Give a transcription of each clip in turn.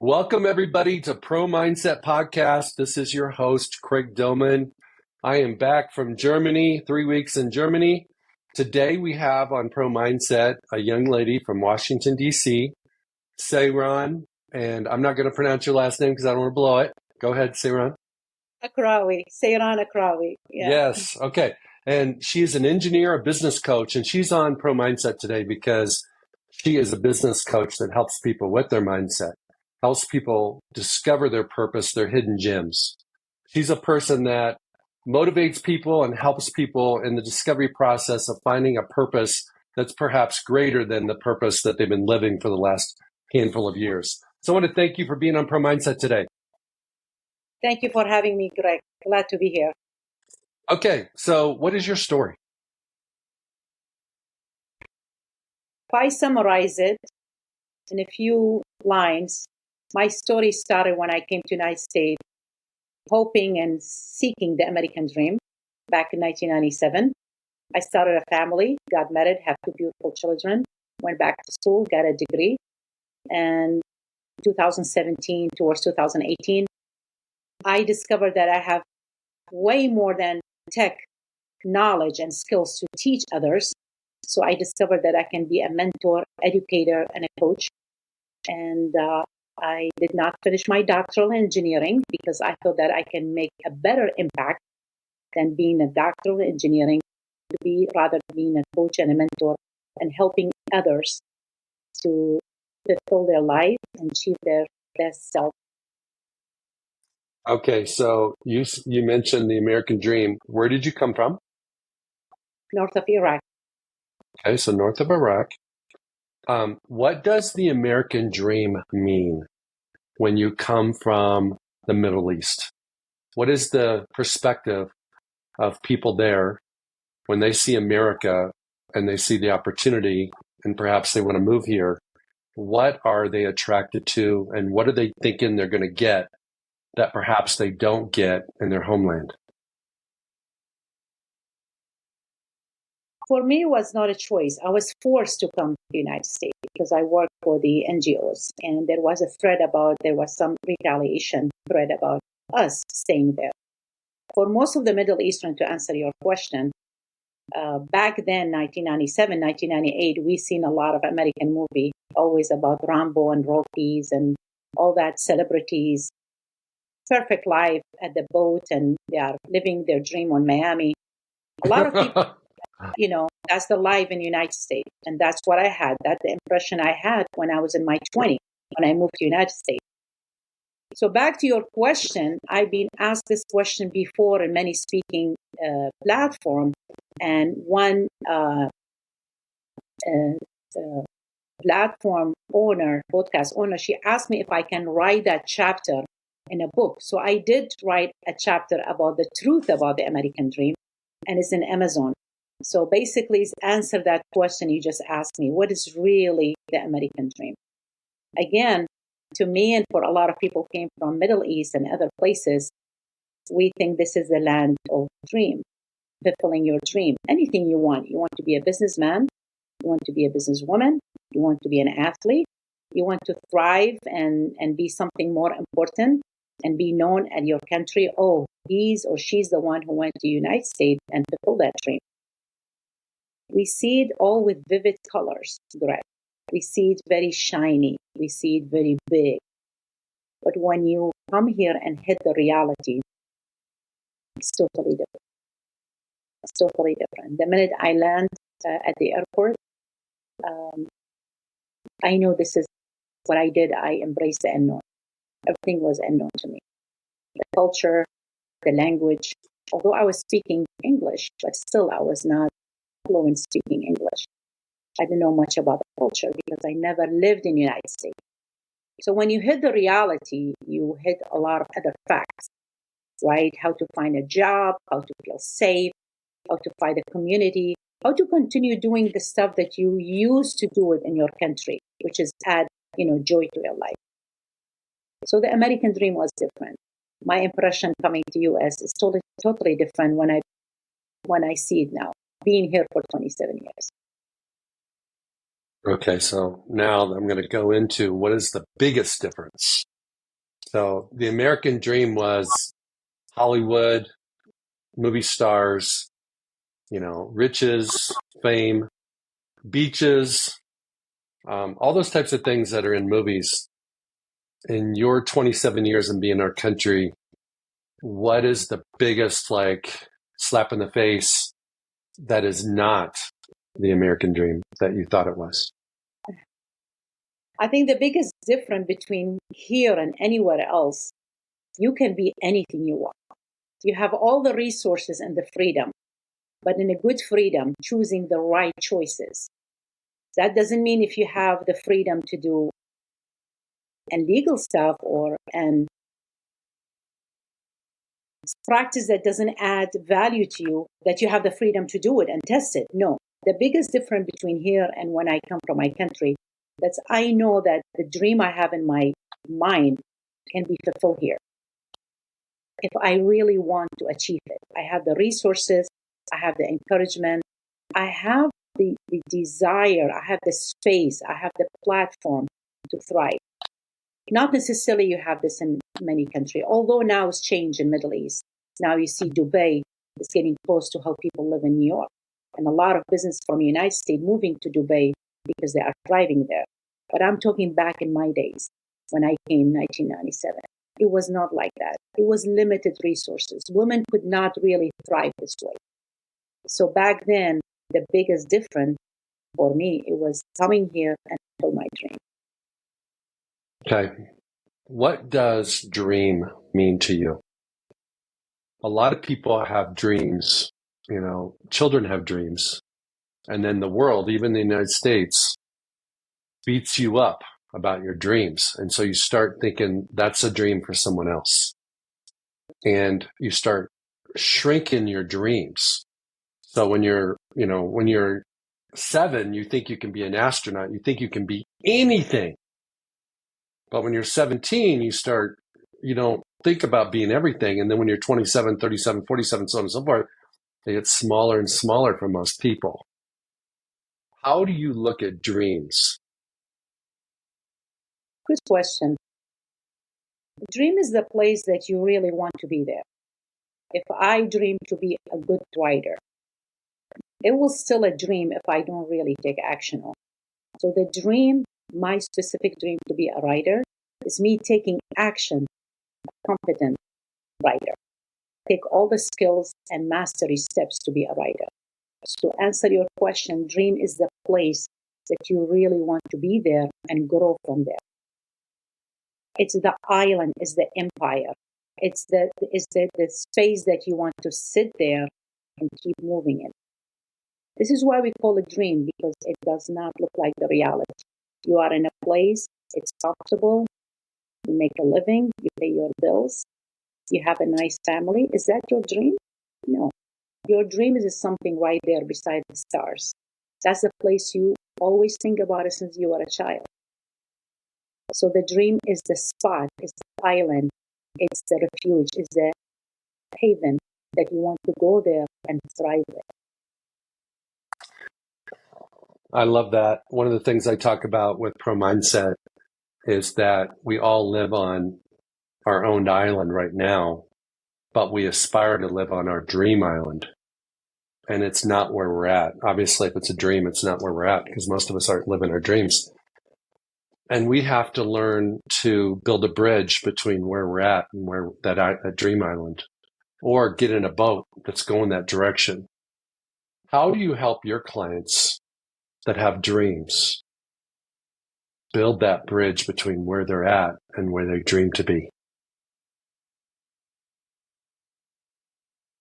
Welcome, everybody, to Pro Mindset Podcast. This is your host, Craig Domann. I am back from Germany, 3 weeks in Germany. Today, we have on Pro Mindset a young lady from Washington, D.C., Sairan, and I'm not going to pronounce your last name because I don't want to blow it. Go ahead, Sairan. Aqrawi, Sairan Aqrawi. Yeah. Yes, okay. And she's an engineer, a business coach, and she's on Pro Mindset today because she is a business coach that helps people with their mindset, helps people discover their purpose, their hidden gems. She's a person that motivates people and helps people in the discovery process of finding a purpose that's perhaps greater than the purpose that they've been living for the last handful of years. So I want to thank you for being on Pro Mindset today. Thank you for having me, Greg. Glad to be here. Okay, so what is your story? If I summarize it in a few lines, my story started when I came to the United States, hoping and seeking the American dream back in 1997. I started a family, got married, have two beautiful children, went back to school, got a degree. And 2017 towards 2018, I discovered that I have way more than tech knowledge and skills to teach others. So I discovered that I can be a mentor, educator, and a coach. And I did not finish my doctoral in engineering because I thought that I can make a better impact than being a doctoral in engineering, to be rather being a coach and a mentor and helping others to fulfill their life and achieve their best self. Okay, so you mentioned the American dream. Where did you come from? North of Iraq. Okay, so north of Iraq. What does the American dream mean when you come from the Middle East? What is the perspective of people there when they see America and they see the opportunity and perhaps they want to move here? What are they attracted to and what are they thinking they're going to get that perhaps they don't get in their homeland? For me, it was not a choice. I was forced to come to the United States because I worked for the NGOs, and there was some retaliation threat about us staying there. For most of the Middle Eastern, to answer your question, back then, 1997, 1998, we seen a lot of American movie, always about Rambo and Rockies and all that celebrities, perfect life at the boat, and they are living their dream on Miami. A lot of people... that's the life in the United States. And that's what I had. That's the impression I had when I was in my 20s, when I moved to the United States. So back to your question, I've been asked this question before in many speaking platforms. And one platform owner, podcast owner, she asked me if I can write that chapter in a book. So I did write a chapter about the truth about the American dream, and it's in Amazon. So basically, answer that question you just asked me. What is really the American dream? Again, to me and for a lot of people came from Middle East and other places, we think this is the land of dream, fulfilling your dream. Anything you want. You want to be a businessman. You want to be a businesswoman. You want to be an athlete. You want to thrive and be something more important and be known at your country. Oh, he's or she's the one who went to the United States and fulfilled that dream. We see it all with vivid colors, Greg. We see it very shiny. We see it very big. But when you come here and hit the reality, it's totally different. It's totally different. The minute I land at the airport, I know this is what I did. I embraced the unknown. Everything was unknown to me. The culture, the language. Although I was speaking English, but still I was not fluent speaking English. I didn't know much about the culture because I never lived in the United States. So when you hit the reality, you hit a lot of other facts, right? How to find a job, how to feel safe, how to find a community, how to continue doing the stuff that you used to do it in your country, which is add, joy to your life. So the American dream was different. My impression coming to US is totally different when I see it now, being here for 27 years. Okay, so now I'm going to go into what is the biggest difference So the American dream was Hollywood, movie stars, riches, fame, beaches, all those types of things that are in movies. In your 27 years in being our country, what is the biggest slap in the face that is not the American dream that you thought it was? I think the biggest difference between here and anywhere else, you can be anything you want. You have all the resources and the freedom, but in a good freedom, choosing the right choices. That doesn't mean if you have the freedom to do illegal stuff and practice that doesn't add value to you, that you have the freedom to do it and test it. No. The biggest difference between here and when I come from my country, that's I know that the dream I have in my mind can be fulfilled here. If I really want to achieve it, I have the resources, I have the encouragement, I have the desire, I have the space, I have the platform to thrive. Not necessarily you have this in many countries, although now it's changed in Middle East. Now you see Dubai is getting close to how people live in New York. And a lot of business from the United States moving to Dubai because they are thriving there. But I'm talking back in my days when I came in 1997. It was not like that. It was limited resources. Women could not really thrive this way. So back then, the biggest difference for me, it was coming here and fulfill my dream. Okay. What does dream mean to you? A lot of people have dreams, children have dreams. And then the world, even the United States, beats you up about your dreams. And so you start thinking that's a dream for someone else. And you start shrinking your dreams. So when you're 7, you think you can be an astronaut. You think you can be anything. But when you're 17, you don't think about being everything. And then when you're 27, 37, 47, so on and so forth, they get smaller and smaller for most people. How do you look at dreams? Good question. The dream is the place that you really want to be there. If I dream to be a good writer, it will still a dream if I don't really take action on it. So the dream, my specific dream to be a writer, is me taking action, a competent writer. Take all the skills and mastery steps to be a writer. So to answer your question, dream is the place that you really want to be there and grow from there. It's the island, it's the empire. It's the space that you want to sit there and keep moving in. This is why we call it dream, because it does not look like the reality. You are in a place, it's comfortable, you make a living, you pay your bills, you have a nice family. Is that your dream? No. Your dream is something right there beside the stars. That's the place you always think about it since you were a child. So the dream is the spot, is the island, it's the refuge, it's the haven that you want to go there and thrive there. I love that. One of the things I talk about with Pro Mindset is that we all live on our own island right now, but we aspire to live on our dream island. And it's not where we're at. Obviously, if it's a dream, it's not where we're at because most of us aren't living our dreams. And we have to learn to build a bridge between where we're at and where that dream island, or get in a boat that's going that direction. How do you help your clients that have dreams build that bridge between where they're at and where they dream to be?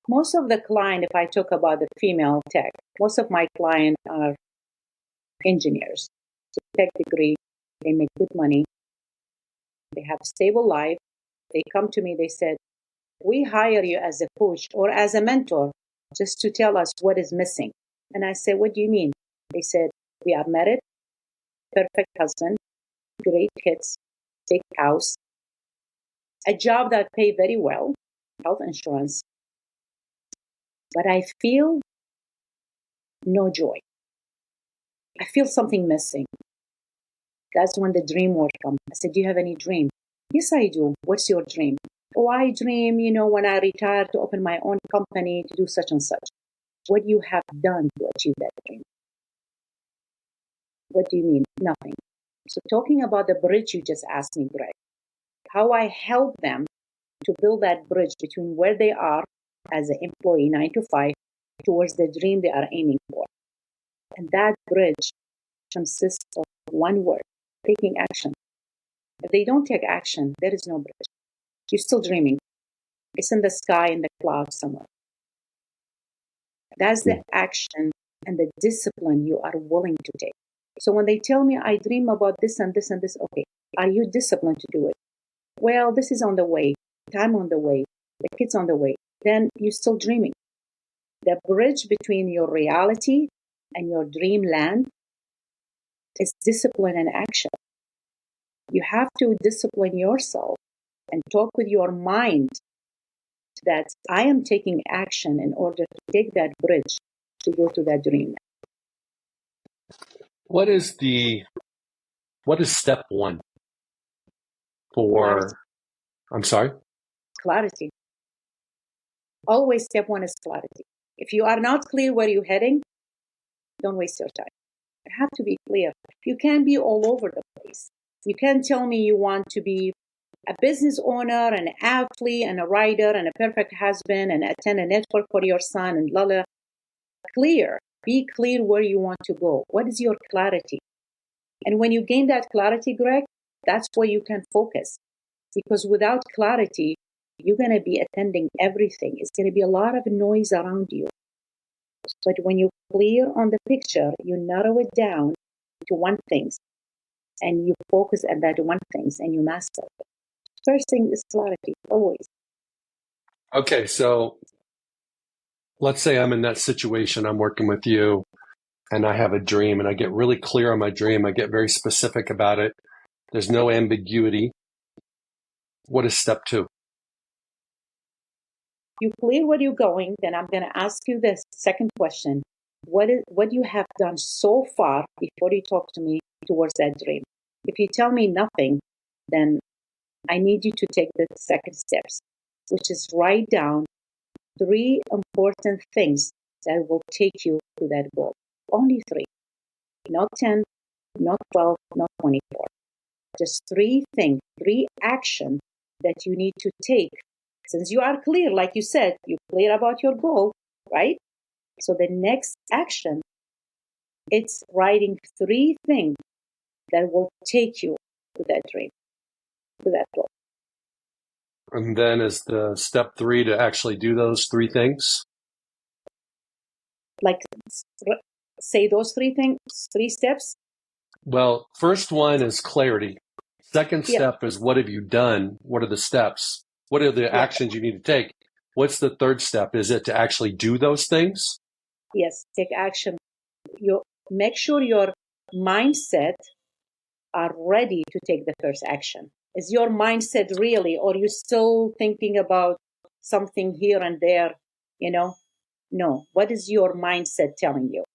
Most of the client, if I talk about the female tech, most of my clients are engineers. So tech degree, they make good money, they have a stable life. They come to me, they said, we hire you as a coach or as a mentor just to tell us what is missing. And I said, what do you mean? They said, we are married, perfect husband, great kids, big house, a job that pay very well, health insurance. But I feel no joy. I feel something missing. That's when the dream word comes. I said, do you have any dream? Yes, I do. What's your dream? Oh, I dream, when I retire to open my own company to do such and such. What you have done to achieve that dream? What do you mean? Nothing. So talking about the bridge you just asked me, Greg, how I help them to build that bridge between where they are as an employee, 9 to 5, towards the dream they are aiming for. And that bridge consists of one word, taking action. If they don't take action, there is no bridge. You're still dreaming. It's in the sky, in the clouds somewhere. That's the action and the discipline you are willing to take. So when they tell me I dream about this and this and this, okay, are you disciplined to do it? Well, this is on the way, time on the way, the kids on the way. Then you're still dreaming. The bridge between your reality and your dreamland is discipline and action. You have to discipline yourself and talk with your mind that I am taking action in order to take that bridge to go to that dream. What is step one Clarity. for, I'm sorry? Clarity. Always step one is clarity. If you are not clear where you're heading, don't waste your time. You have to be clear. You can't be all over the place. You can't tell me you want to be a business owner, an athlete, and a writer, and a perfect husband, and attend a network for your son, and la. Clear. Be clear where you want to go. What is your clarity? And when you gain that clarity, Greg, that's where you can focus. Because without clarity, you're going to be attending everything. It's going to be a lot of noise around you. But when you're clear on the picture, you narrow it down to one thing, and you focus on that one thing, and you master it. First thing is clarity, always. Okay, so let's say I'm in that situation, I'm working with you, and I have a dream, and I get really clear on my dream. I get very specific about it. There's no ambiguity. What is step two? You clear where you're going, then I'm going to ask you this second question. What you have done so far before you talk to me towards that dream? If you tell me nothing, then I need you to take the second steps, which is write down 3 important things that will take you to that goal. Only 3, not 10, not 12, not 24. Just 3 things, 3 actions that you need to take. Since you are clear, like you said, you're clear about your goal, right? So the next action, it's writing 3 things that will take you to that dream, to that goal. And then is the step 3 to actually do those 3 things? Like, say those 3 things, 3 steps. Well, first one is clarity. Second Yeah. step is what have you done? What are the steps? What are the actions you need to take? What's the third step? Is it to actually do those things? Yes, take action. You make sure your mindset are ready to take the first action. Is your mindset really, or you still thinking about something here and there? No. What is your mindset telling you?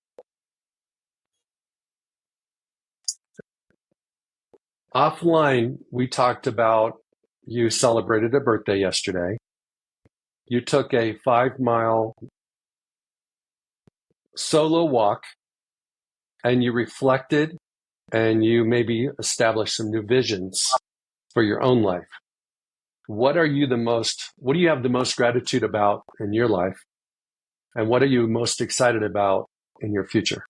Offline, we talked about you celebrated a birthday yesterday. You took a 5-mile solo walk and you reflected and you maybe established some new visions for your own life. What do you have the most gratitude about in your life? And what are you most excited about in your future?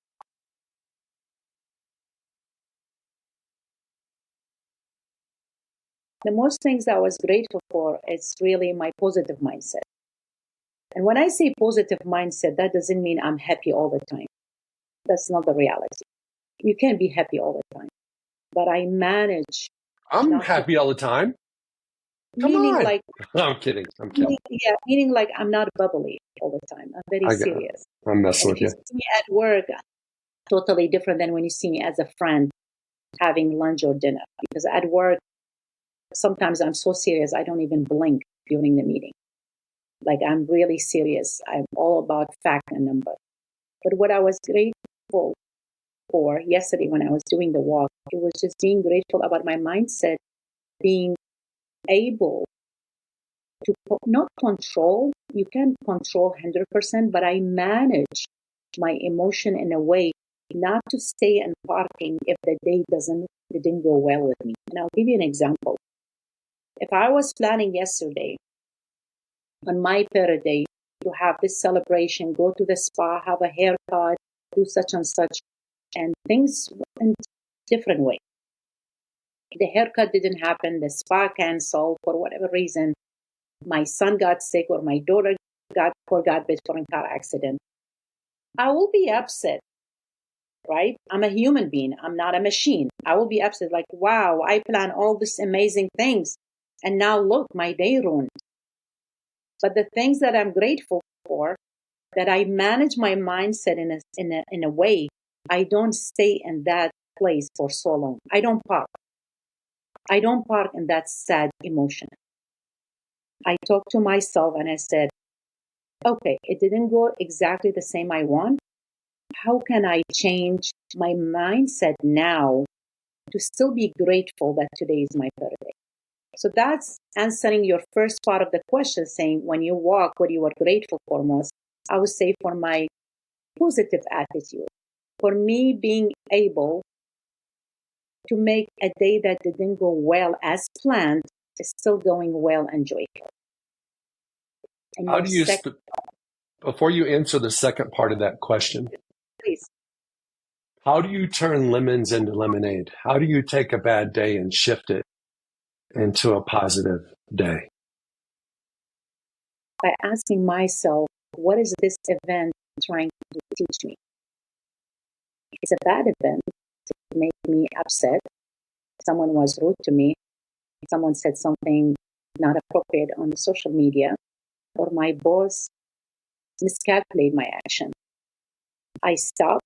The most things I was grateful for is really my positive mindset. And when I say positive mindset, that doesn't mean I'm happy all the time. That's not the reality. You can't be happy all the time. But I manage I'm not to, happy all the time. Come meaning on. like, No, I'm kidding. I'm kidding. meaning like I'm not bubbly all the time. I'm very serious. I'm messing And with if you you. see me at work, totally different than when you see me as a friend having lunch or dinner. Because at work, sometimes I'm so serious, I don't even blink during the meeting. Like I'm really serious. I'm all about fact and number. But what I was grateful for yesterday when I was doing the walk, it was just being grateful about my mindset being able to not control, you can control 100%, but I manage my emotion in a way not to stay in parking if the day didn't go well with me. And I'll give you an example. If I was planning yesterday on my birthday to have this celebration, go to the spa, have a haircut, do such and such, and things went different way. The haircut didn't happen, the spa canceled for whatever reason. My son got sick or my daughter got bit for a car accident. I will be upset, right? I'm a human being. I'm not a machine. I will be upset like, wow, I planned all these amazing things. And now look, my day ruined. But the things that I'm grateful for, that I manage my mindset in a way, I don't stay in that place for so long. I don't park. I don't park in that sad emotion. I talk to myself and I said, okay, it didn't go exactly the same I want. How can I change my mindset now to still be grateful that today is my birthday? So that's answering your first part of the question, saying when you walk, what you are grateful for most. I would say for my positive attitude, for me being able to make a day that didn't go well as planned is still going well and joyful. And How your do you, second, before you answer the second part of that question, please. how do you turn lemons into lemonade? How do you take a bad day and shift it into a positive day? By asking myself, what is this event trying to teach me? It's a bad event to make me upset. Someone was rude to me. Someone said something not appropriate on the social media, or my boss miscalculated my action. I stop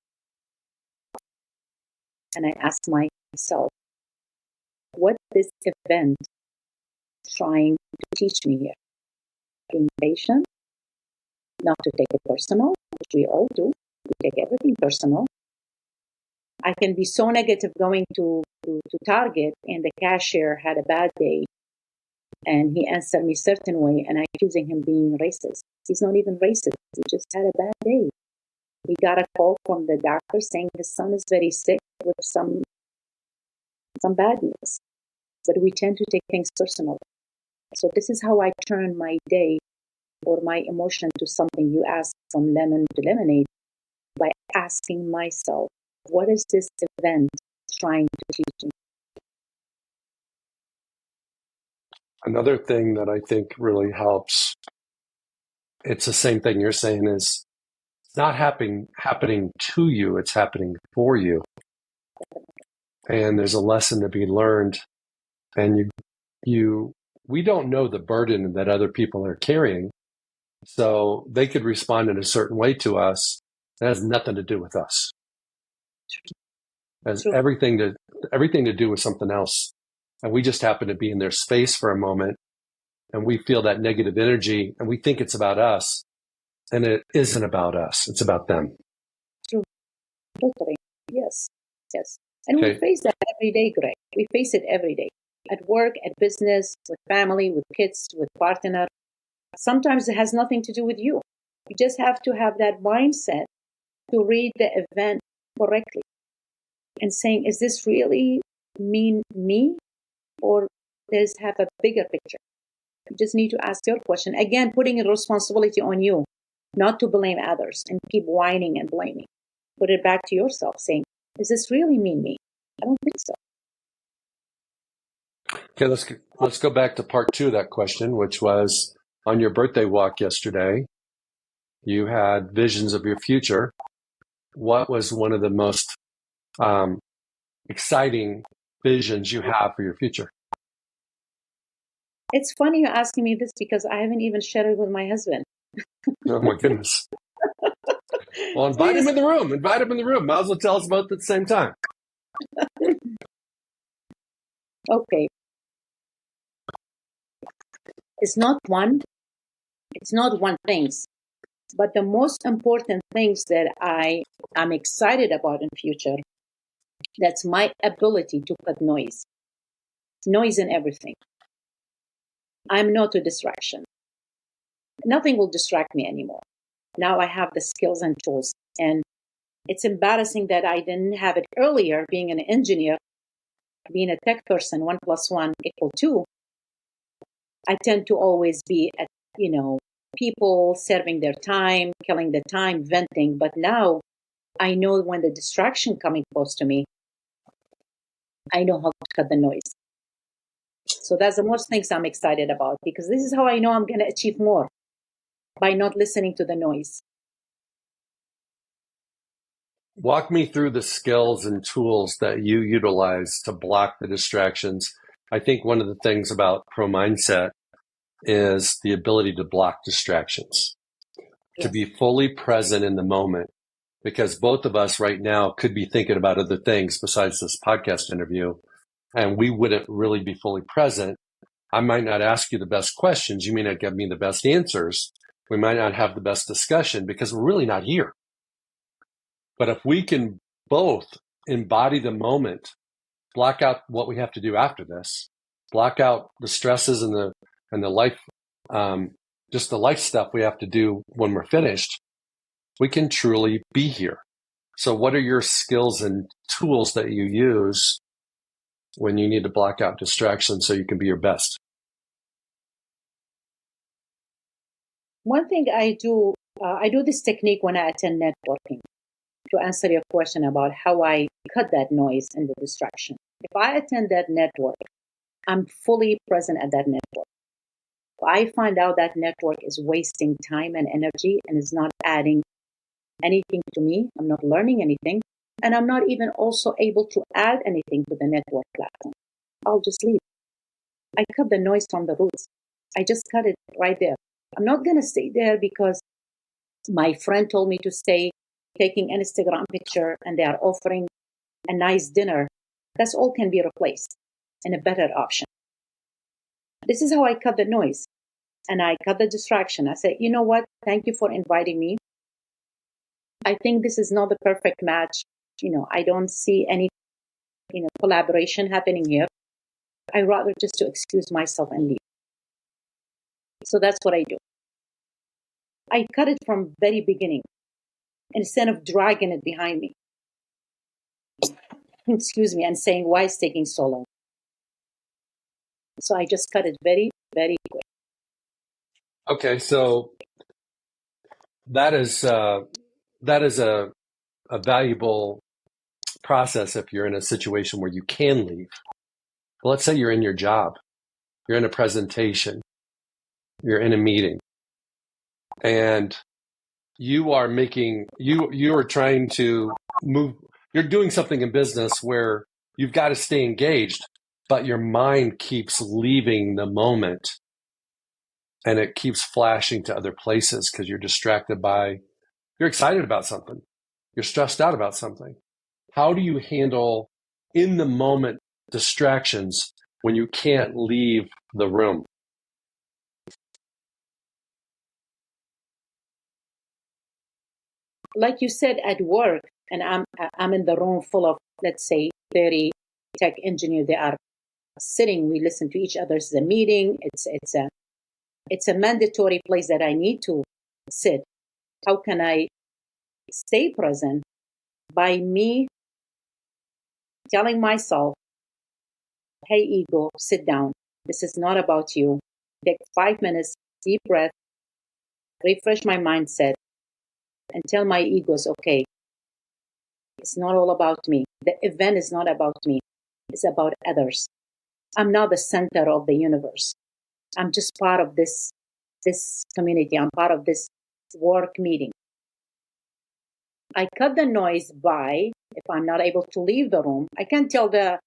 and I ask myself, what this event trying to teach me here? Being patient, not to take it personal, which we all do. We take everything personal. I can be so negative going to Target and the cashier had a bad day and he answered me a certain way and I accusing him being racist. He's not even racist. He just had a bad day. He got a call from the doctor saying his son is very sick with some bad news. But we tend to take things personal. So this is how I turn my day or my emotion to something you asked from lemon to lemonade by asking myself, what is this event trying to teach me? Another thing that I think really helps, it's the same thing you're saying, is it's not happening to you, it's happening for you. And there's a lesson to be learned. And we don't know the burden that other people are carrying. So they could respond in a certain way to us. It has nothing to do with us. It has True. everything to do with something else. And we just happen to be in their space for a moment and we feel that negative energy and we think it's about us. And it isn't about us. It's about them. True. Totally. Yes. Yes. And we Okay. face that every day, Greg. We face it every day. At work, at business, with family, with kids, with partner. Sometimes it has nothing to do with you. You just have to have that mindset to read the event correctly and saying, is this really mean me or does it have a bigger picture? You just need to ask your question. Again, putting a responsibility on you, not to blame others and keep whining and blaming. Put it back to yourself saying, does this really mean me? I don't think so. Okay, let's go back to part 2 of that question, which was on your birthday walk yesterday, you had visions of your future. What was one of the most exciting visions you have for your future? It's funny you're asking me this because I haven't even shared it with my husband. Oh my goodness. Well, invite him in the room. Invite him in the room. Might as well tell us both at the same time. Okay. It's not one thing, but the most important things that I'm excited about in future, that's my ability to put noise in everything. I'm no to distraction. Nothing will distract me anymore. Now I have the skills and tools. And it's embarrassing that I didn't have it earlier, being an engineer, being a tech person, 1+1 = 2. I tend to always be at, people serving their time, killing the time, venting. But now I know when the distraction coming close to me, I know how to cut the noise. So that's the most things I'm excited about, because this is how I know I'm going to achieve more, by not listening to the noise. Walk me through the skills and tools that you utilize to block the distractions. I think one of the things about Pro Mindset is the ability to block distractions, to Yes. be fully present in the moment, because both of us right now could be thinking about other things besides this podcast interview, and we wouldn't really be fully present. I might not ask you the best questions. You may not give me the best answers. We might not have the best discussion because we're really not here. But if we can both embody the moment, block out what we have to do after this, block out the stresses and the life, just the life stuff we have to do when we're finished, we can truly be here. So what are your skills and tools that you use when you need to block out distractions so you can be your best? One thing I do this technique when I attend networking, to answer your question about how I cut that noise and the distraction. If I attend that network, I'm fully present at that network. If I find out that network is wasting time and energy and is not adding anything to me, I'm not learning anything, and I'm not even also able to add anything to the network platform, I'll just leave. I cut the noise from the roots. I just cut it right there. I'm not going to stay there because my friend told me to stay, taking an Instagram picture, and they are offering a nice dinner. That's all can be replaced in a better option. This is how I cut the noise and I cut the distraction. I said, you know what? Thank you for inviting me. I think this is not the perfect match. I don't see any, collaboration happening here. I rather just to excuse myself and leave. So that's what I do. I cut it from very beginning instead of dragging it behind me. Excuse me, and saying, why is taking so long? So I just cut it very, very quick. Okay, so that is a valuable process if you're in a situation where you can leave. But let's say you're in your job, you're in a presentation, you're in a meeting, and you are trying to move, you're doing something in business where you've got to stay engaged, but your mind keeps leaving the moment and it keeps flashing to other places because you're distracted by, you're excited about something, you're stressed out about something. How do you handle in the moment distractions when you can't leave the room? Like you said, at work, and I'm in the room full of, let's say, 30 tech engineers. They are sitting. We listen to each other. It's a meeting. It's a mandatory place that I need to sit. How can I stay present? By me telling myself, hey, ego, sit down. This is not about you. Take 5 minutes, deep breath, refresh my mindset, and tell my egos, okay, it's not all about me. The event is not about me. It's about others. I'm not the center of the universe. I'm just part of this community. I'm part of this work meeting. I cut the noise by, if I'm not able to leave the room, I can tell the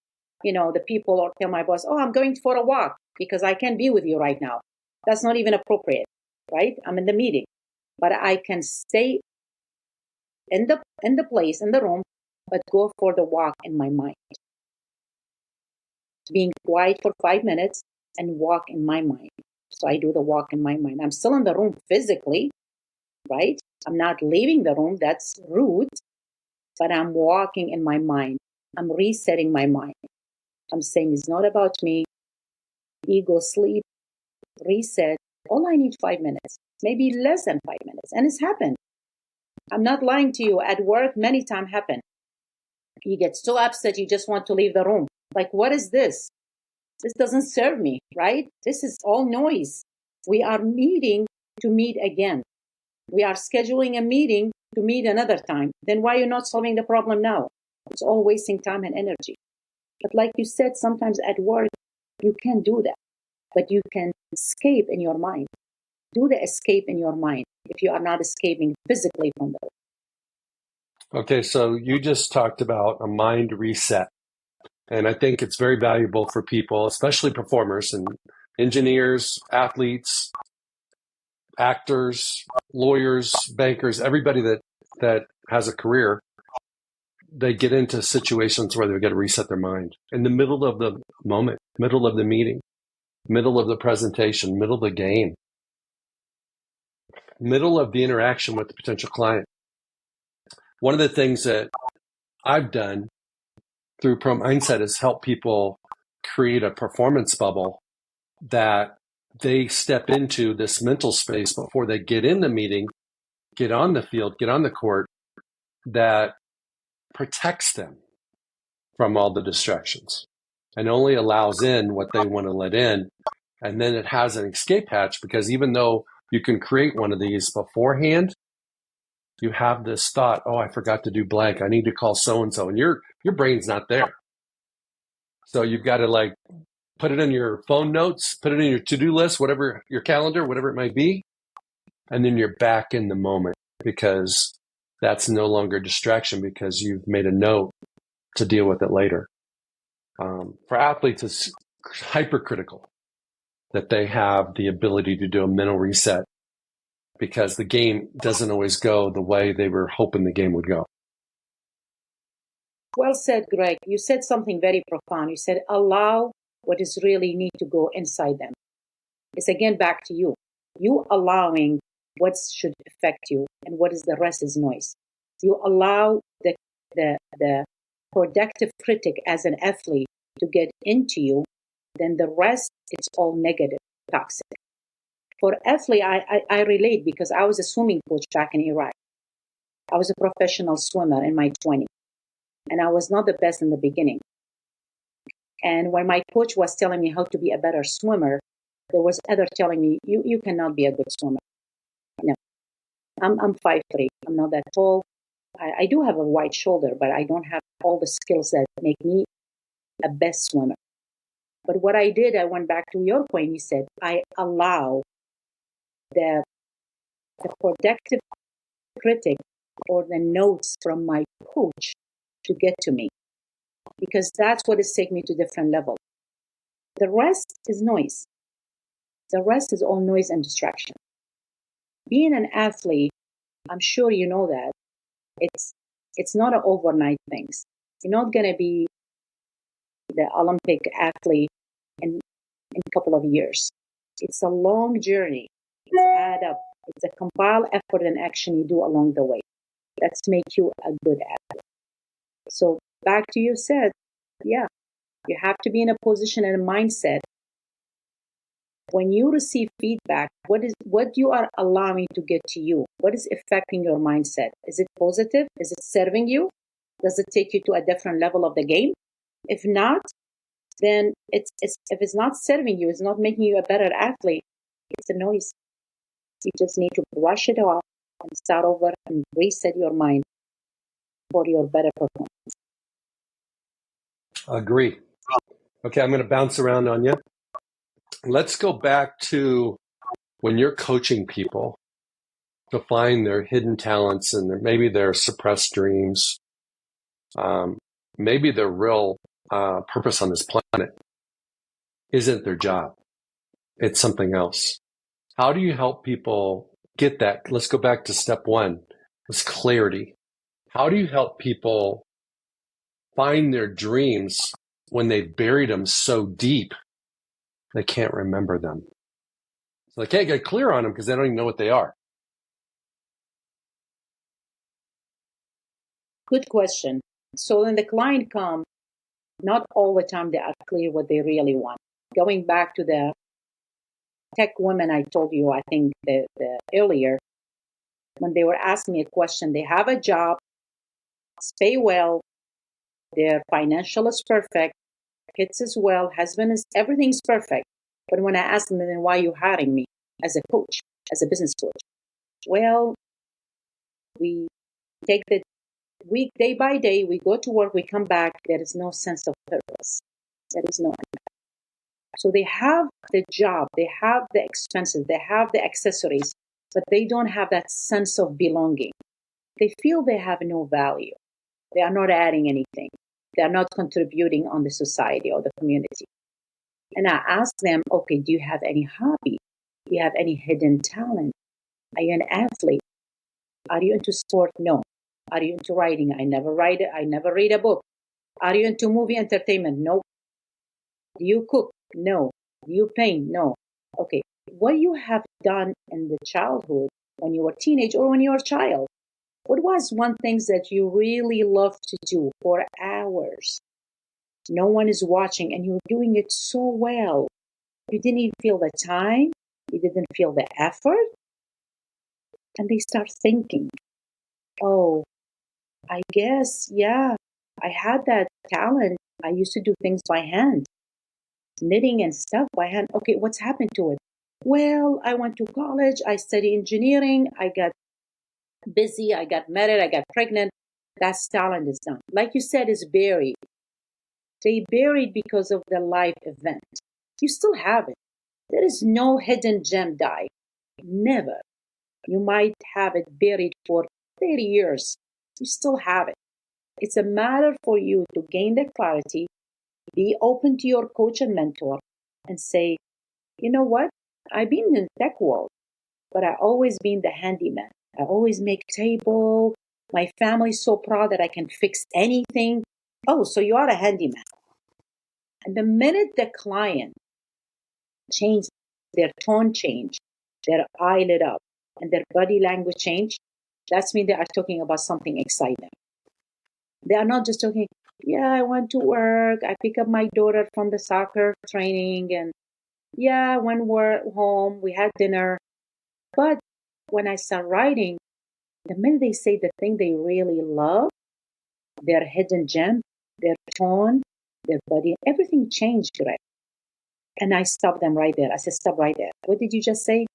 people, or tell my boss, oh, I'm going for a walk because I can't be with you right now. That's not even appropriate, right? I'm in the meeting. But I can stay in the place, in the room, but go for the walk in my mind. Being quiet for 5 minutes and walk in my mind. So I do the walk in my mind. I'm still in the room physically, right? I'm not leaving the room. That's rude. But I'm walking in my mind. I'm resetting my mind. I'm saying it's not about me. Ego, sleep. reset, all I need 5 minutes, maybe less than 5 minutes. And it's happened. I'm not lying to you. At work, many times happen. You get so upset, you just want to leave the room. Like, what is this? This doesn't serve me, right? This is all noise. We are meeting to meet again. We are scheduling a meeting to meet another time. Then why are you not solving the problem now? It's all wasting time and energy. But like you said, sometimes at work, you can't do that. But you can escape in your mind. Do the escape in your mind if you are not escaping physically from the. Okay, so you just talked about a mind reset. And I think it's very valuable for people, especially performers and engineers, athletes, actors, lawyers, bankers, everybody that has a career. They get into situations where they've got to reset their mind in the middle of the moment, middle of the meeting, middle of the presentation, middle of the game, middle of the interaction with the potential client. One of the things that I've done through Pro Mindset is help people create a performance bubble that they step into this mental space before they get in the meeting, get on the field, get on the court, that protects them from all the distractions and only allows in what they want to let in. And then it has an escape hatch, because even though you can create one of these beforehand, you have this thought, oh, I forgot to do blank. I need to call so-and-so. And your brain's not there. So you've got to like put it in your phone notes, put it in your to-do list, whatever, your calendar, whatever it might be. And then you're back in the moment, because that's no longer a distraction, because you've made a note to deal with it later. For athletes, it's hypercritical that they have the ability to do a mental reset, because the game doesn't always go the way they were hoping the game would go. Well said, Greg. You said something very profound. You said, allow what is really need to go inside them. It's again back to you. You allowing what should affect you, and what is the rest is noise. You allow the productive critic as an athlete to get into you, then the rest it's all negative, toxic. For athlete, I relate, because I was a swimming coach back in Iraq. I was a professional swimmer in my 20s, and I was not the best in the beginning. And when my coach was telling me how to be a better swimmer, there was other telling me, you cannot be a good swimmer. No, I'm 5'3". I'm not that tall. I do have a wide shoulder, but I don't have all the skills that make me a best swimmer. But what I did, I went back to your point. You said, I allow the productive critic or the notes from my coach to get to me, because that's what is taking me to different level. The rest is noise. The rest is all noise and distraction. Being an athlete, I'm sure you know that it's not an overnight thing. You're not going to be the Olympic athlete in a couple of years. It's a long journey. It's add up. It's a compiled effort and action you do along the way. That's make you a good athlete. So back to you said, yeah, you have to be in a position and a mindset. When you receive feedback, what you are allowing to get to you? What is affecting your mindset? Is it positive? Is it serving you? Does it take you to a different level of the game? If not, then if it's not serving you, it's not making you a better athlete, it's a noise. You just need to brush it off and start over and reset your mind for your better performance. Agree. Okay, I'm going to bounce around on you. Let's go back to when you're coaching people to find their hidden talents and maybe their suppressed dreams, maybe their real purpose on this planet isn't their job. It's something else. How do you help people get that? Let's go back to step one. It's clarity. How do you help people find their dreams when they've buried them so deep they can't remember them? So they can't get clear on them because they don't even know what they are. Good question. So when the client comes, not all the time they are clear what they really want. Going back to the tech women I told you, I think the earlier, when they were asking me a question, they have a job, pay well, their financial is perfect, kids as well, husband is, everything's perfect. But when I asked them, then why are you hiring me as a coach, as a business coach? Well, we take the week, day by day, we go to work, we come back, there is no sense of purpose. There is no. So they have the job, they have the expenses, they have the accessories, but they don't have that sense of belonging. They feel they have no value. They are not adding anything. They are not contributing on the society or the community. And I ask them, okay, do you have any hobby? Do you have any hidden talent? Are you an athlete? Are you into sport? No. Are you into writing? I never write it. I never read a book. Are you into movie entertainment? No. Do you cook? No. Do you paint? No. Okay. What you have done in the childhood, when you were a teenager or when you were a child, what was one thing that you really loved to do for hours? No one is watching and you're doing it so well. You didn't even feel the time. You didn't feel the effort. And they start thinking, oh, I guess, yeah, I had that talent. I used to do things by hand, knitting and stuff by hand. Okay, what's happened to it? Well, I went to college. I studied engineering. I got busy. I got married. I got pregnant. That talent is done. Like you said, it's buried. They buried because of the life event. You still have it. There is no hidden gem die. Never. You might have it buried for 30 years. You still have it. It's a matter for you to gain the clarity, be open to your coach and mentor, and say, you know what? I've been in the tech world, but I always been the handyman. I always make table. My family's so proud that I can fix anything. Oh, so you are a handyman. And the minute the client changed, their tone changed, their eye lit up, and their body language changed, that's mean they are talking about something exciting. They are not just talking, yeah, I went to work, I pick up my daughter from the soccer training, and yeah, when we're home, we had dinner. But when I start writing, the minute they say the thing they really love, their hidden gem, their tone, their body, everything changed, Greg. And I stopped them right there. I said, stop right there. What did you just say?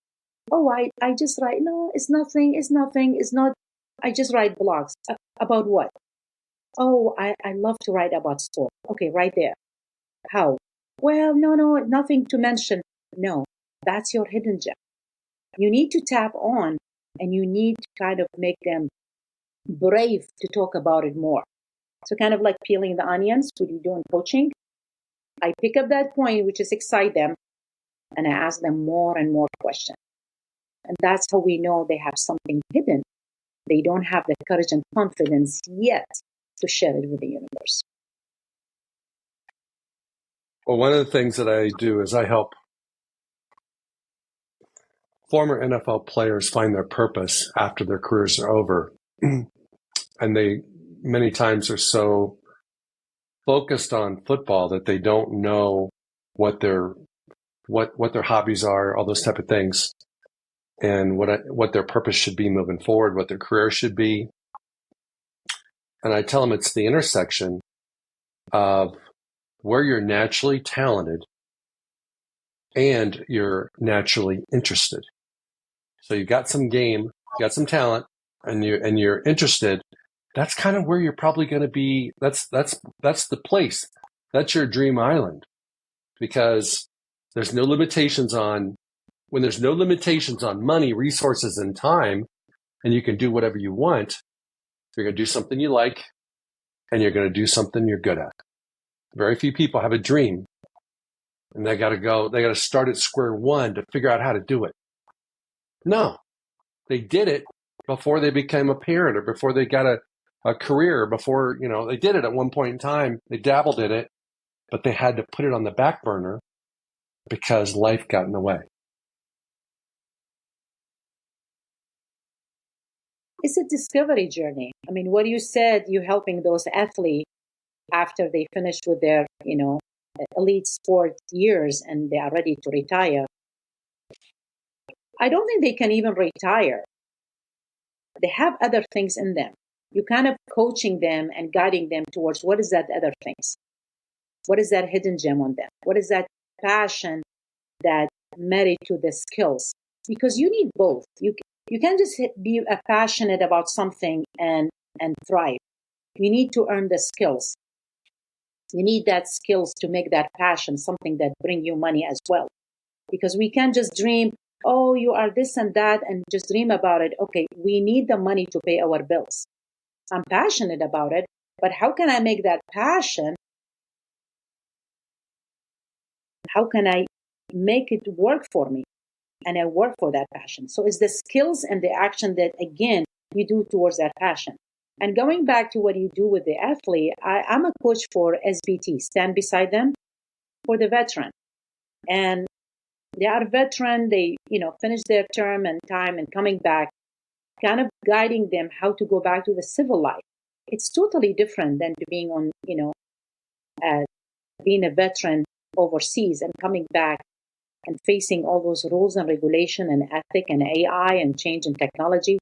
Oh, I just write. No, it's nothing. It's nothing. It's not. I just write blogs. About what? Oh, I love to write about sport. Okay, right there. How? Well, no, nothing to mention. No, that's your hidden gem. You need to tap on and you need to kind of make them brave to talk about it more. So kind of like peeling the onions, what you do in coaching. I pick up that point, which is excite them, and I ask them more and more questions. And that's how we know they have something hidden. They don't have the courage and confidence yet to share it with the universe. Well, one of the things that I do is I help former NFL players find their purpose after their careers are over. And they many times are so focused on football that they don't know what their hobbies are, all those type of things, and what their purpose should be moving forward, what their career should be. And I tell them it's the intersection of where you're naturally talented and you're naturally interested. So you got some game, you got some talent, and you're interested. That's kind of where you're probably going to be. That's the place. That's your dream island, because there's no limitations on when there's no limitations on money, resources, and time, and you can do whatever you want. You're going to do something you like, and you're going to do something you're good at. Very few people have a dream, and they got to start at square one to figure out how to do it. No, they did it before they became a parent or before they got a career, before, they did it at one point in time. They dabbled in it, but they had to put it on the back burner because life got in the way. It's a discovery journey. I mean, what you said, you're helping those athletes after they finish with their, elite sport years and they are ready to retire. I don't think they can even retire. They have other things in them. You kind of coaching them and guiding them towards what is that other things? What is that hidden gem on them? What is that passion that married to the skills? Because you need both. You can't just be passionate about something and thrive. You need to earn the skills. You need that skills to make that passion something that bring you money as well. Because we can't just dream, oh, you are this and that, and just dream about it. Okay, we need the money to pay our bills. I'm passionate about it, but how can I make that passion? How can I make it work for me? And I work for that passion. So it's the skills and the action that, again, you do towards that passion. And going back to what you do with the athlete, I'm a coach for SBT, stand beside them, for the veteran. And they are veteran, they, finish their term and time and coming back, kind of guiding them how to go back to the civil life. It's totally different than being on, being a veteran overseas and coming back and facing all those rules and regulation and ethic and AI and change in technology.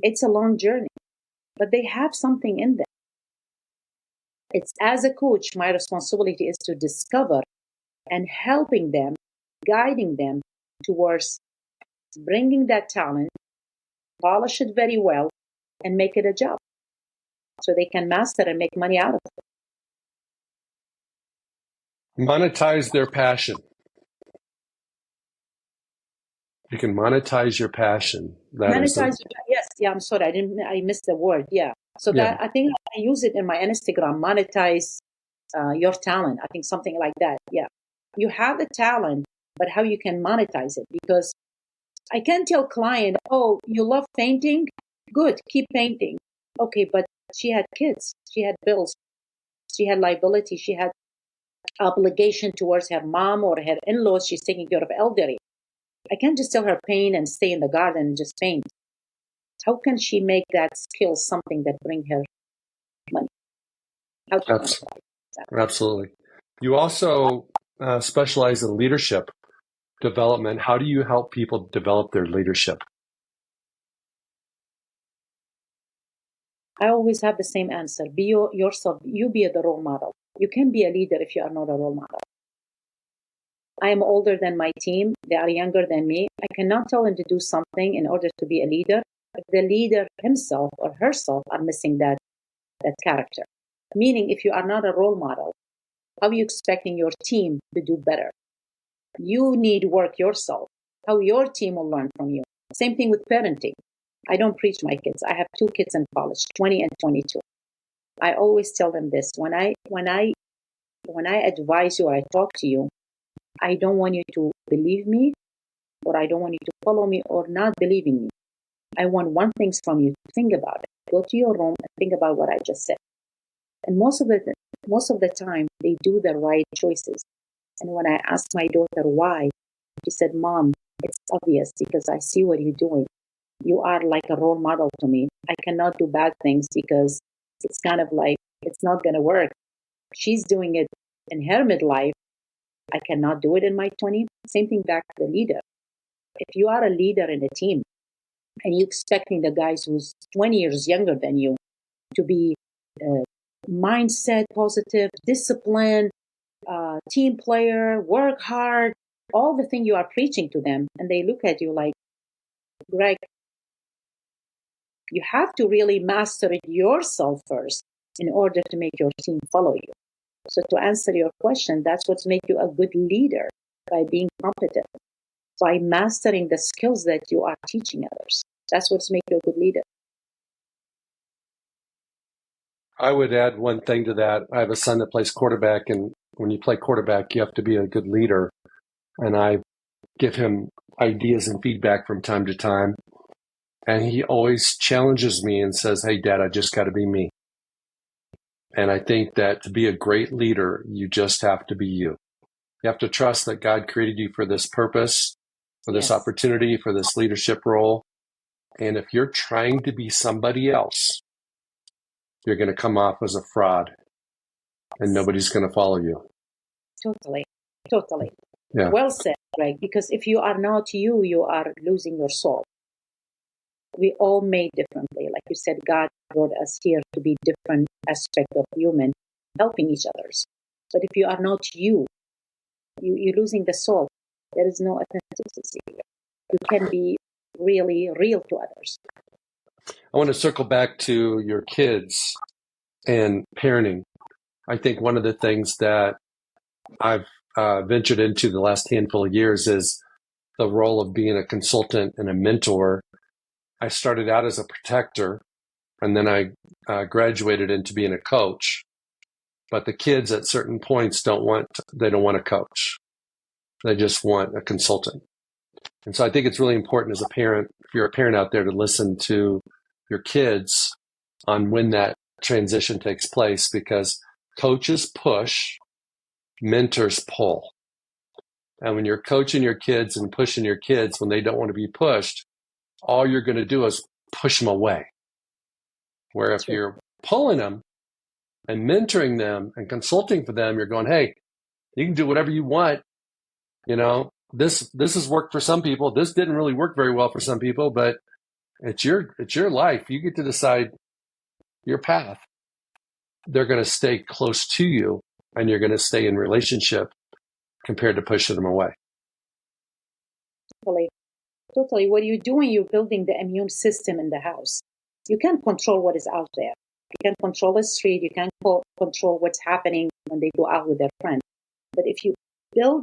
It's a long journey, but they have something in them. It's, as a coach, my responsibility is to discover and helping them, guiding them towards bringing that talent, polish it very well, and make it a job so they can master and make money out of it. Monetize their passion. You can monetize your passion. Yes. Yeah, I'm sorry. I missed the word. Yeah. So that, I think I use it in my Instagram, monetize your talent. I think something like that. Yeah. You have the talent, but how you can monetize it? Because I can tell client, oh, you love painting? Good. Keep painting. Okay. But she had kids. She had bills. She had liability. She had obligation towards her mom or her in-laws. She's taking care of elderly. I can't just tell her paint and stay in the garden and just paint. How can she make that skill something that bring her money? Absolutely. You also specialize in leadership development. How do you help people develop their leadership? I always have the same answer. Be yourself. You be the role model. You can be a leader if you are not a role model. I am older than my team. They are younger than me. I cannot tell them to do something in order to be a leader if the leader himself or herself are missing that character. Meaning, if you are not a role model, how are you expecting your team to do better? You need work yourself. How your team will learn from you. Same thing with parenting. I don't preach my kids. I have 2 kids in college, 20 and 22. I always tell them this. When I advise you or I talk to you, I don't want you to believe me, or I don't want you to follow me or not believe in me. I want one thing from you. Think about it. Go to your room and think about what I just said. And most of the time, they do the right choices. And when I asked my daughter why, she said, Mom, it's obvious because I see what you're doing. You are like a role model to me. I cannot do bad things because it's kind of like it's not going to work. She's doing it in her midlife. I cannot do it in my 20s. Same thing back to the leader. If you are a leader in a team and you're expecting the guys who's 20 years younger than you to be mindset positive, disciplined, team player, work hard, all the thing you are preaching to them, and they look at you like, Greg, you have to really master it yourself first in order to make your team follow you. So to answer your question, that's what makes you a good leader, by being competent, by mastering the skills that you are teaching others. That's what makes you a good leader. I would add one thing to that. I have a son that plays quarterback, and when you play quarterback, you have to be a good leader. And I give him ideas and feedback from time to time. And he always challenges me and says, hey, Dad, I just got to be me. And I think that to be a great leader, you just have to be you. You have to trust that God created you for this purpose, for this opportunity, for this leadership role. And if you're trying to be somebody else, you're going to come off as a fraud and nobody's going to follow you. Totally. Yeah. Well said. Right? Because if you are not you, you are losing your soul. We all made differently. Like you said, God brought us here to be different aspects of human, helping each others. But if you are not you, you're losing the soul. There is no authenticity here. You can be really real to others. I want to circle back to your kids and parenting. I think one of the things that I've ventured into the last handful of years is the role of being a consultant and a mentor. I started out as a protector, and then I graduated into being a coach. But the kids at certain points don't want a coach. They just want a consultant. And so I think it's really important as a parent, if you're a parent out there, to listen to your kids on when that transition takes place, because coaches push, mentors pull. And when you're coaching your kids and pushing your kids when they don't want to be pushed, all you're going to do is push them away. Where if you're pulling them and mentoring them and consulting for them, you're going, hey, you can do whatever you want. You know, this has worked for some people. This didn't really work very well for some people, but it's your life. You get to decide your path. They're going to stay close to you, and you're going to stay in relationship compared to pushing them away. Totally. What you're doing, you're building the immune system in the house. You can't control what is out there. You can't control the street. You can't control what's happening when they go out with their friends. But if you build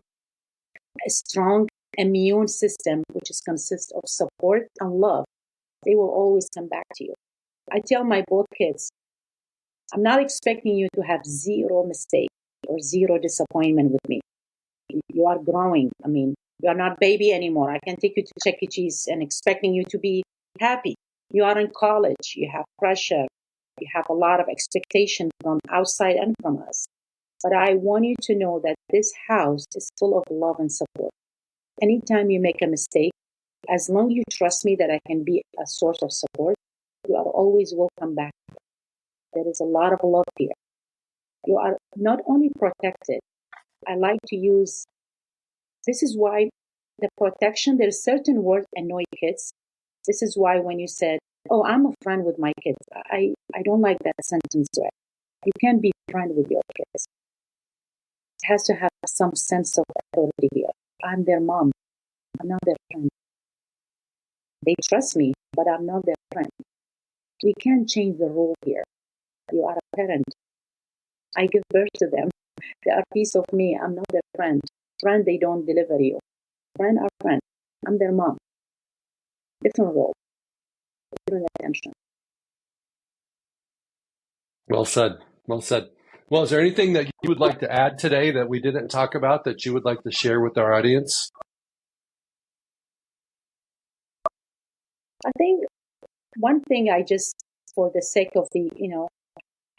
a strong immune system, which consists of support and love, they will always come back to you. I tell my both kids, I'm not expecting you to have zero mistake or zero disappointment with me. You are growing. I mean, you are not baby anymore. I can take you to Chuck E. Cheese and expecting you to be happy. You are in college. You have pressure. You have a lot of expectation from outside and from us. But I want you to know that this house is full of love and support. Anytime you make a mistake, as long as you trust me that I can be a source of support, you are always welcome back. There is a lot of love here. You are not only protected. I like to use, this is why the protection, there's certain words annoy kids. This is why when you said, oh, I'm a friend with my kids, I don't like that sentence. Right? You can't be a friend with your kids. It has to have some sense of authority here. I'm their mom. I'm not their friend. They trust me, but I'm not their friend. We can't change the rule here. You are a parent. I give birth to them. They are a piece of me. I'm not their friend. Friend, they don't deliver you. Friend are friend. I'm their mom. Different role. Different attention. Well said. Well said. Well, is there anything that you would like to add today that we didn't talk about that you would like to share with our audience? I think one thing I just, for the sake of the,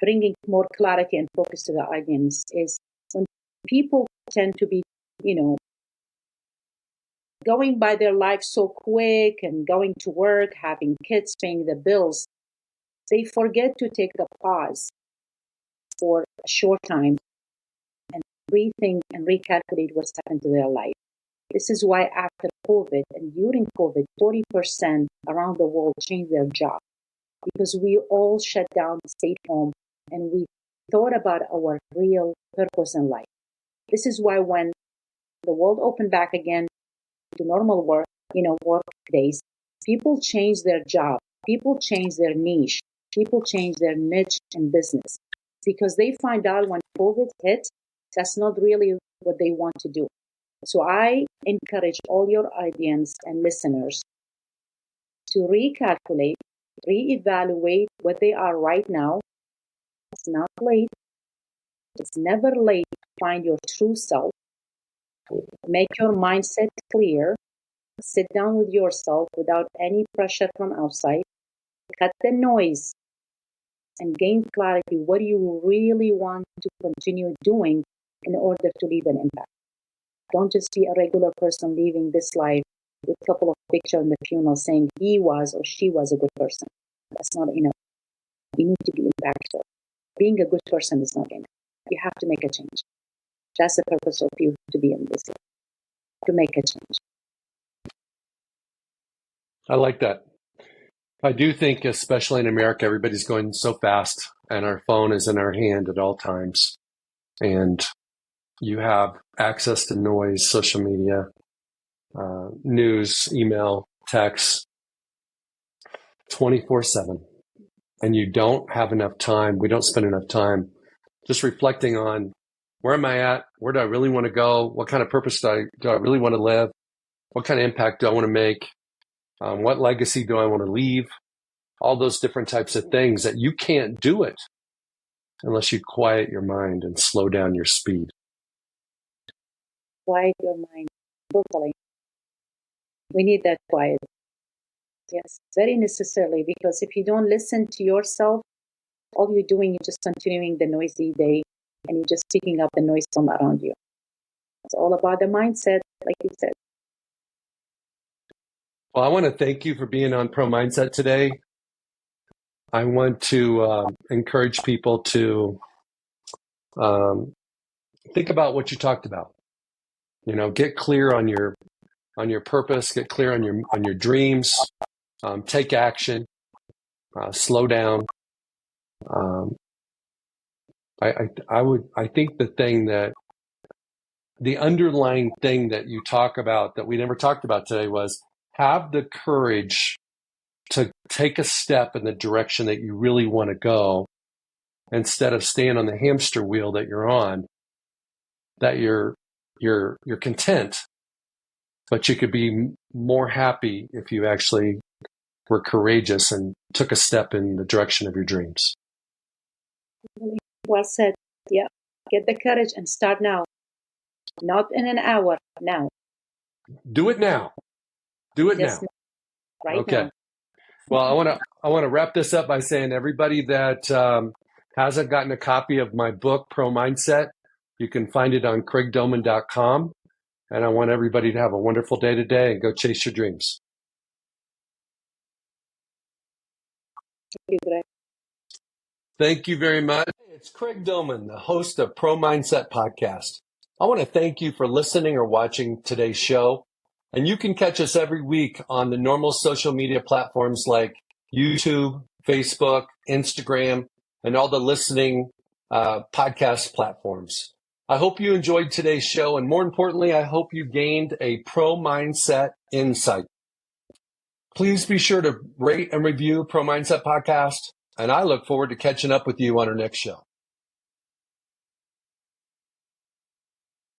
bringing more clarity and focus to the audience is when people tend to be, going by their life so quick and going to work, having kids, paying the bills, they forget to take the pause for a short time and rethink and recalculate what's happened to their life. This is why after COVID and during COVID, 40% around the world changed their job because we all shut down, stayed home, and we thought about our real purpose in life. This is why when the world opened back again to normal work days, people change their job, people change their niche, people change their niche in business because they find out when COVID hit, that's not really what they want to do. So I encourage all your audience and listeners to recalculate, reevaluate what they are right now. It's not late. It's never late to find your true self. Make your mindset clear. Sit down with yourself without any pressure from outside. Cut the noise and gain clarity. What do you really want to continue doing in order to leave an impact? Don't just be a regular person leaving this life with a couple of pictures in the funeral saying he was or she was a good person. That's not enough. You need to be impactful. Being a good person is not enough. You have to make a change. That's the purpose of you to be in this life. to make a change. I like that. I do think, especially in America, everybody's going so fast and our phone is in our hand at all times. And you have access to noise, social media, news, email, text, 24/7. And you don't have enough time. We don't spend enough time just reflecting on where am I at? Where do I really want to go? What kind of purpose do I really want to live? What kind of impact do I want to make? What legacy do I want to leave? All those different types of things that you can't do it unless you quiet your mind and slow down your speed. Quiet your mind. Totally. We need that quiet. Yes, very necessarily, because if you don't listen to yourself, all you're doing is just continuing the noisy day and you're just picking up the noise from around you. It's all about the mindset, like you said. Well, I want to thank you for being on Pro Mindset today. I want to encourage people to think about what you talked about. You know, get clear on your purpose, get clear on your dreams, take action, slow down. I think the underlying thing that you talk about that we never talked about today was have the courage to take a step in the direction that you really want to go instead of staying on the hamster wheel that you're on, that you're content, but you could be more happy if you actually were courageous and took a step in the direction of your dreams. Well said. Yeah. Get the courage and start now. Not in an hour, now. Do it now. Do it Just now. Right okay. now. Well, I want to wrap this up by saying everybody that hasn't gotten a copy of my book, Pro Mindset, you can find it on craigdomann.com. And I want everybody to have a wonderful day today and go chase your dreams. Thank you, Greg. Thank you very much. It's Craig Domann, the host of Pro Mindset Podcast. I want to thank you for listening or watching today's show. And you can catch us every week on the normal social media platforms like YouTube, Facebook, Instagram, and all the listening podcast platforms. I hope you enjoyed today's show. And more importantly, I hope you gained a pro mindset insight. Please be sure to rate and review Pro Mindset Podcast. And I look forward to catching up with you on our next show.